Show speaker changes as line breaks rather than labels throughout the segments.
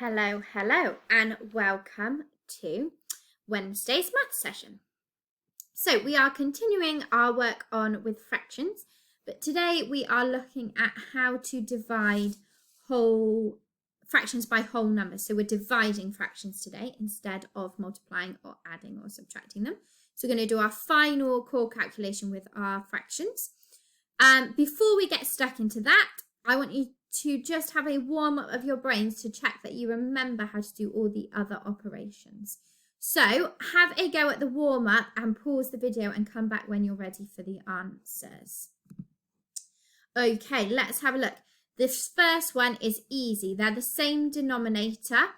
Hello, hello, and welcome to Wednesday's math session. So we are continuing our work on with fractions, but today we are looking at how to divide whole fractions by whole numbers. So we're dividing fractions today instead of multiplying or adding or subtracting them. So we're going to do our final core calculation with our fractions. Before we get stuck into that, I want you to just have a warm up of your brains to check that you remember how to do all the other operations. So have a go at the warm up and pause the video and come back when you're ready for the answers. Okay, let's have a look. This first one is easy. They're the same denominator.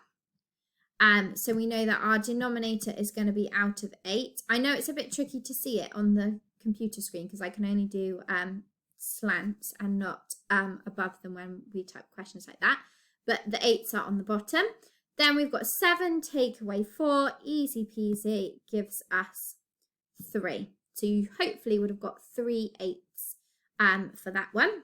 So we know that our denominator is going to be out of 8. I know it's a bit tricky to see it on the computer screen because I can only do slants and not above them when we type questions like that, but the 8s are on the bottom. Then we've got 7 take away 4, easy peasy, gives us 3. So you hopefully would have got 3 8s for that one.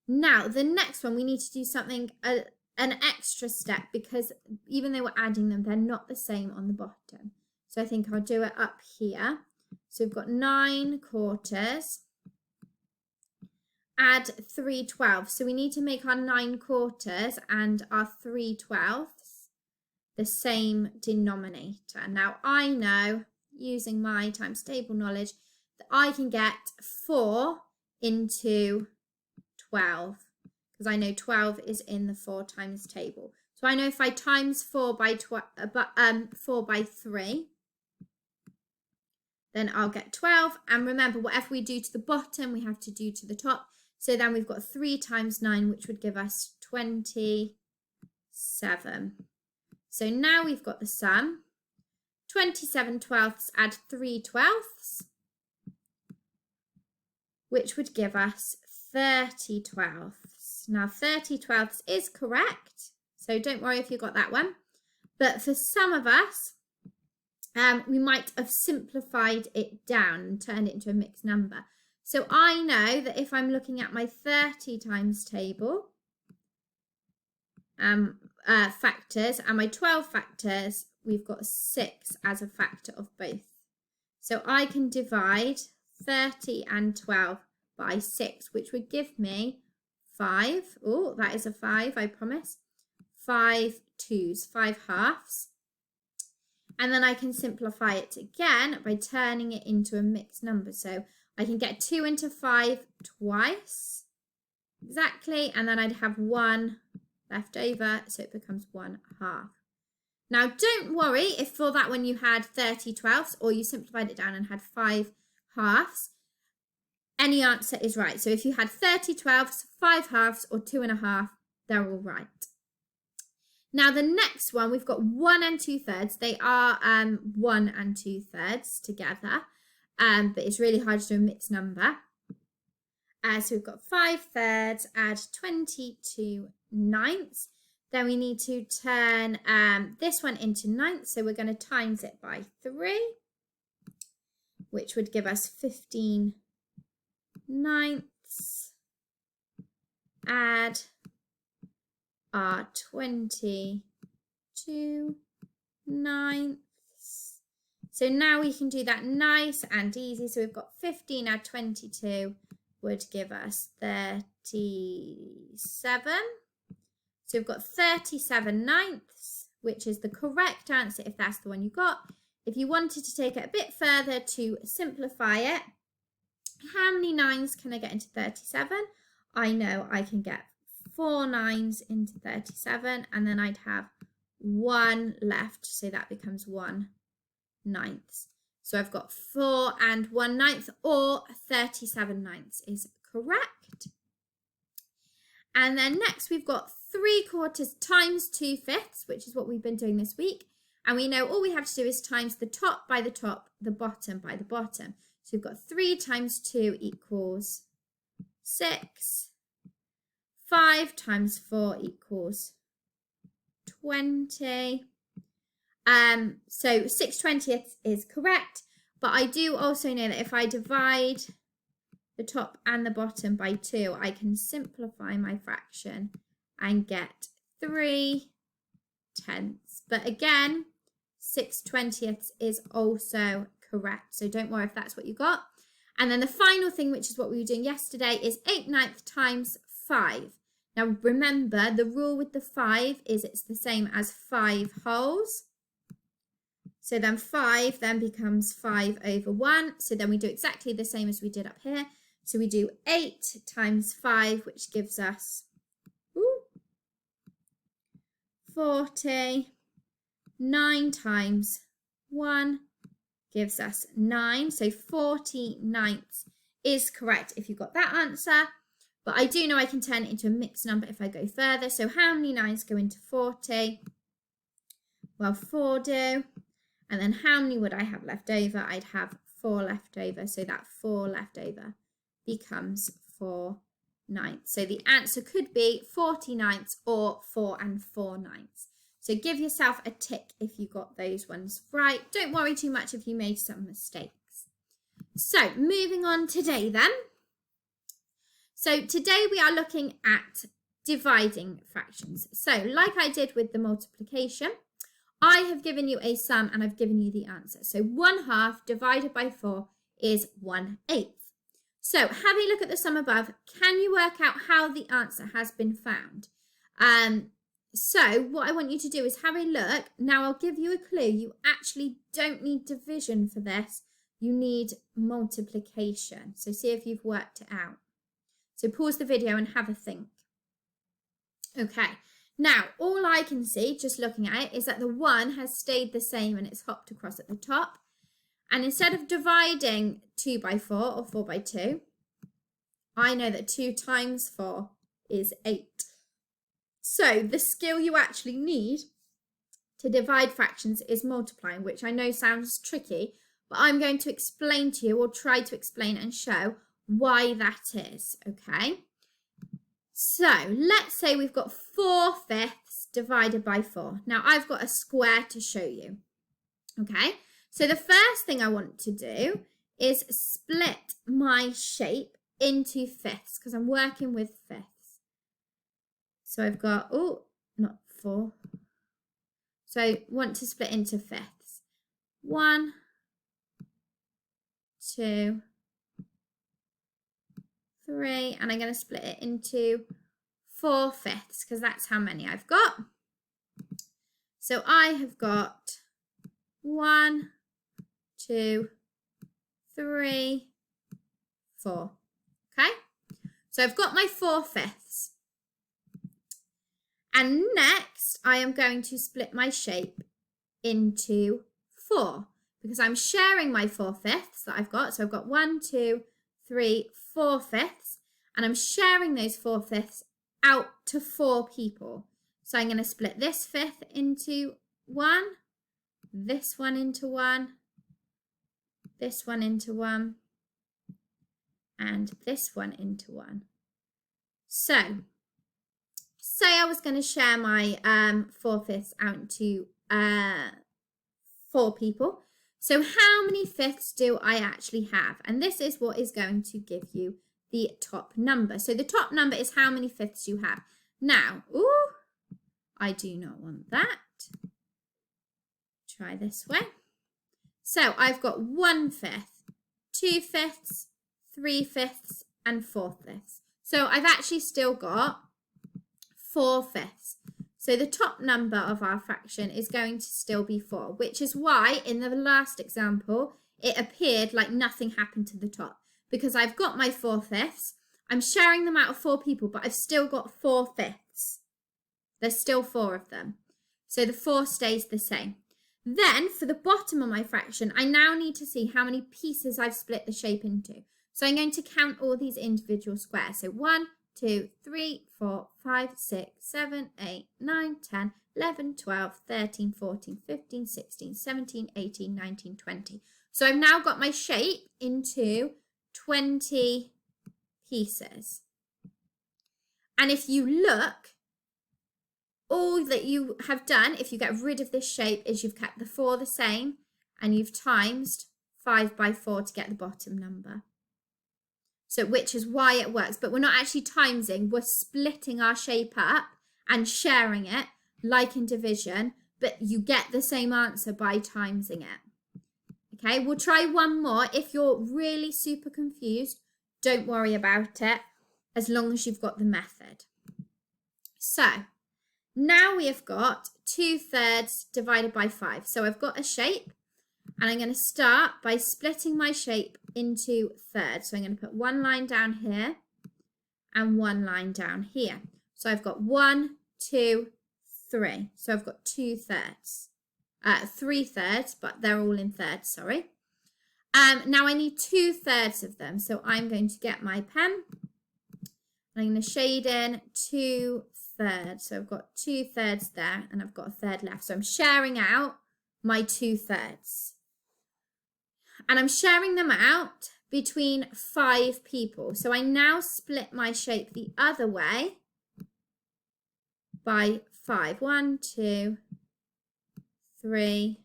Now the next one, we need to do something an extra step because even though we're adding them, they're not the same on the bottom. So I think I'll do it up here. So we've got 9 quarters. Add 3 12ths. So we need to make our 9 quarters and our 3 12ths the same denominator. Now I know, using my times table knowledge, that I can get 4 into 12 because I know 12 is in the 4 times table. So I know if I times 4 by 3, then I'll get 12. And remember, whatever we do to the bottom, we have to do to the top. So then we've got 3 times 9, which would give us 27. So now we've got the sum. 27 12ths add 3 12ths, which would give us 30 12ths. Now 30 12ths is correct, so don't worry if you got that one. But for some of us, we might have simplified it down and turned it into a mixed number. So I know that if I'm looking at my 30 times table, factors, and my 12 factors, we've got 6 as a factor of both. So I can divide 30 and 12 by 6, which would give me 5. Oh, that is a 5, I promise. 5 2s, 5 halves. And then I can simplify it again by turning it into a mixed number. So I can get 2 into 5 twice, exactly, and then I'd have 1 left over, so it becomes 1 half. Now, don't worry if for that one you had 30 12ths or you simplified it down and had 5 halves. Any answer is right. So if you had 30 12ths, 5 halves, or 2 1/2, they're all right. Now the next one, we've got 1 and 2/3. They are 1 and 2/3 together. But it's really hard to do a mixed number. So we've got 5/3, add 22 9ths. Then we need to turn this one into 9ths. So we're going to times it by 3, which would give us 15 9ths. Add our 22 9ths. So now we can do that nice and easy. So we've got 15 add 22 would give us 37. So we've got 37 9ths, which is the correct answer if that's the one you got. If you wanted to take it a bit further to simplify it, how many 9s can I get into 37? I know I can get 4 9s into 37, and then I'd have 1 left. So that becomes 1 9ths. So I've got 4 and 1 9th, or 37 9ths is correct. And then next we've got 3 quarters times 2 5ths, which is what we've been doing this week. And we know all we have to do is times the top by the top, the bottom by the bottom. So we've got 3 times 2 equals 6. 5 times 4 equals 20. So 6/20 is correct, but I do also know that if I divide the top and the bottom by 2, I can simplify my fraction and get 3 tenths. But again, 6/20ths is also correct. So don't worry if that's what you got. And then the final thing, which is what we were doing yesterday, is 8/9 times 5. Now remember, the rule with the 5 is it's the same as 5 wholes. So then 5 then becomes 5/1. So then we do exactly the same as we did up here. So we do 8 times 5, which gives us 40. 9 times 1 gives us 9. So 49ths is correct if you got that answer. But I do know I can turn it into a mixed number if I go further. So how many 9s go into 40? Well, 4 do. And then how many would I have left over? I'd have 4 left over. So that 4 left over becomes 4/9. So the answer could be 49ths or 4 4/9. So give yourself a tick if you got those ones right. Don't worry too much if you made some mistakes. So moving on today then. So today we are looking at dividing fractions. So like I did with the multiplication, I have given you a sum and I've given you the answer. So 1/2 divided by 4 is 1/8. So have a look at the sum above. Can you work out how the answer has been found? So what I want you to do is have a look. Now I'll give you a clue. You actually don't need division for this. You need multiplication. So see if you've worked it out. So pause the video and have a think. Okay, now all I can see just looking at it is that the 1 has stayed the same and it's hopped across at the top. And instead of dividing 2 by 4 or 4 by 2, I know that 2 times 4 is 8. So the skill you actually need to divide fractions is multiplying, which I know sounds tricky, but I'm going to explain to you or try to explain and show why that is, okay? So let's say we've got 4/5 divided by 4. Now I've got a square to show you, okay? So the first thing I want to do is split my shape into fifths because I'm working with fifths. So I've got, not 4. So I want to split into fifths. 1, 2, 3, and I'm going to split it into 4/5 because that's how many I've got. So I have got 1, 2, 3, 4. Okay, so I've got my 4/5. And next, I am going to split my shape into 4 because I'm sharing my 4/5 that I've got. So I've got 1, 2, 3, 4/5, and I'm sharing those 4/5 out to 4 people. So I'm going to split this 5th into 1, this one into 1, this one into 1, and this one into 1. So say I was going to share my 4/5 out into 4 people. So how many fifths do I actually have? And this is what is going to give you the top number. So the top number is how many fifths you have. Now, I do not want that. Try this way. So I've got 1/5, 2/5, 3/5, and 4/5. So I've actually still got 4/5. So the top number of our fraction is going to still be 4, which is why in the last example, it appeared like nothing happened to the top because I've got my 4/5. I'm sharing them out of 4 people, but I've still got 4/5. There's still 4 of them. So the 4 stays the same. Then for the bottom of my fraction, I now need to see how many pieces I've split the shape into. So I'm going to count all these individual squares. So 1, 2, 3, 4, 5, 6, 7, 8, 9, 10, 11, 12, 13, 14, 15, 16, 17, 18, 19, 20. So I've now got my shape into 20 pieces. And if you look, all that you have done, if you get rid of this shape, is you've kept the 4 the same and you've timesed 5 by 4 to get the bottom number. So which is why it works, but we're not actually timesing, we're splitting our shape up and sharing it like in division, but you get the same answer by timesing it. Okay, we'll try one more. If you're really super confused, don't worry about it, as long as you've got the method. So now we have got 2/3 divided by 5. So I've got a shape, and I'm going to start by splitting my shape into thirds. So I'm going to put one line down here and one line down here. So I've got 1, 2, 3. So I've got 2/3. 3/3, but they're all in thirds, sorry. Now I need 2/3 of them. So I'm going to get my pen. I'm going to shade in 2/3. So I've got 2/3 there, and I've got a third left. So I'm sharing out my 2/3. And I'm sharing them out between 5 people. So I now split my shape the other way by 5. 1, 2, 3,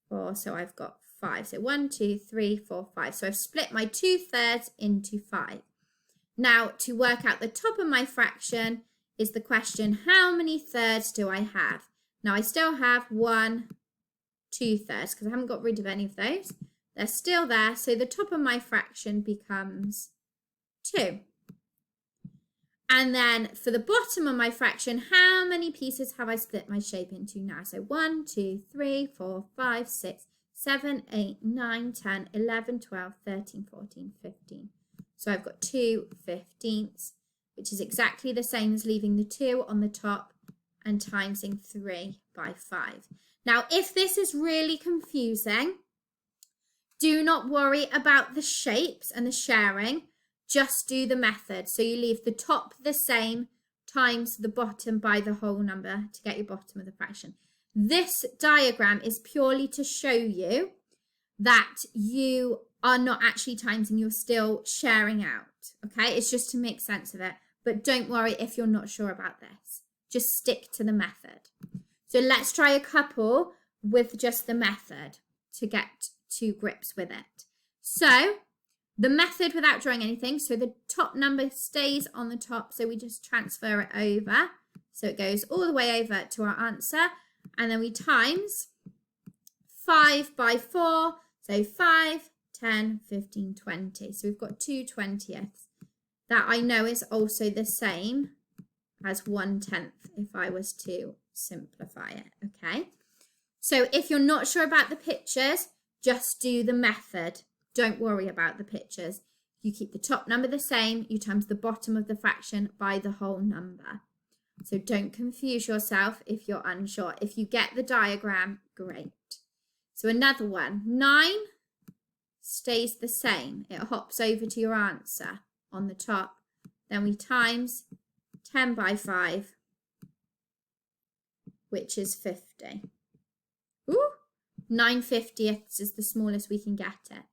4. So I've got 5. So 1, 2, 3, 4, 5. So I've split my 2/3 into 5. Now, to work out the top of my fraction is the question, how many thirds do I have? Now, I still have 1, 2/3 because I haven't got rid of any of those. They're still there. So the top of my fraction becomes 2. And then for the bottom of my fraction, how many pieces have I split my shape into now? So 1, 2, 3, 4, 5, 6, 7, 8, 9, 10, 11, 12, 13, 14, 15. So I've got 2/15, which is exactly the same as leaving the 2 on the top and timesing 3 by 5. Now, if this is really confusing, do not worry about the shapes and the sharing. Just do the method. So you leave the top the same times the bottom by the whole number to get your bottom of the fraction. This diagram is purely to show you that you are not actually timesing, you're still sharing out. Okay, it's just to make sense of it. But don't worry if you're not sure about this. Just stick to the method. So let's try a couple with just the method to get to grips with it. So the method without drawing anything. So the top number stays on the top. So we just transfer it over. So it goes all the way over to our answer. And then we times 5 by 4. So 5, 10, 15, 20. So we've got 2/20. That I know is also the same as 1/10 if I was to simplify it, okay? So if you're not sure about the pictures, just do the method. Don't worry about the pictures. You keep the top number the same, you times the bottom of the fraction by the whole number. So don't confuse yourself if you're unsure. If you get the diagram, great. So another one, 9 stays the same. It hops over to your answer on the top. Then we times 10 by 5, which is 50. Ooh, 9/50 is the smallest we can get it.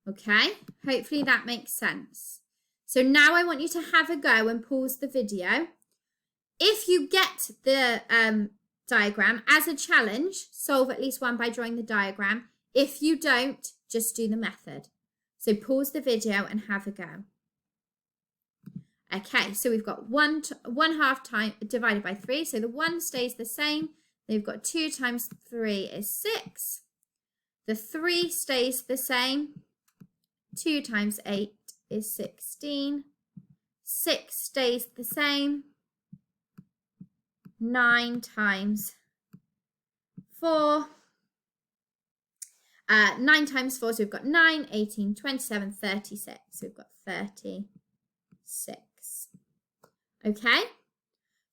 Okay, hopefully that makes sense. So now I want you to have a go and pause the video. If you get the diagram as a challenge, solve at least one by drawing the diagram. If you don't, just do the method. So pause the video and have a go. Okay, so we've got 1/2 time divided by 3. So the 1 stays the same. They've got 2 times 3 is 6. The 3 stays the same. 2 times 8 is 16. 6 stays the same. 9 times 4. 9 times 4, so we've got 9, 18, 27, 36. So we've got 36. Okay,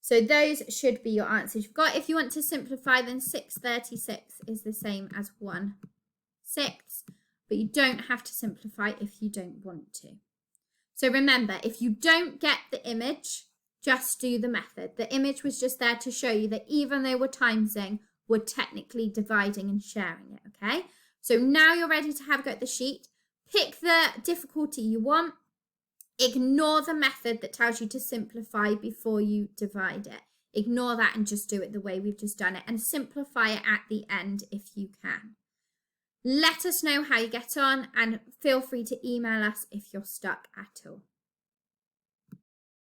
so those should be your answers you've got. If you want to simplify, then 6/36 is the same as 1/6, but you don't have to simplify if you don't want to. So remember, if you don't get the image, just do the method. The image was just there to show you that even though we're timesing, we're technically dividing and sharing it, okay? So now you're ready to have a go at the sheet. Pick the difficulty you want. Ignore the method that tells you to simplify before you divide it. Ignore that and just do it the way we've just done it, and simplify it at the end if you can. Let us know how you get on, and feel free to email us if you're stuck at all.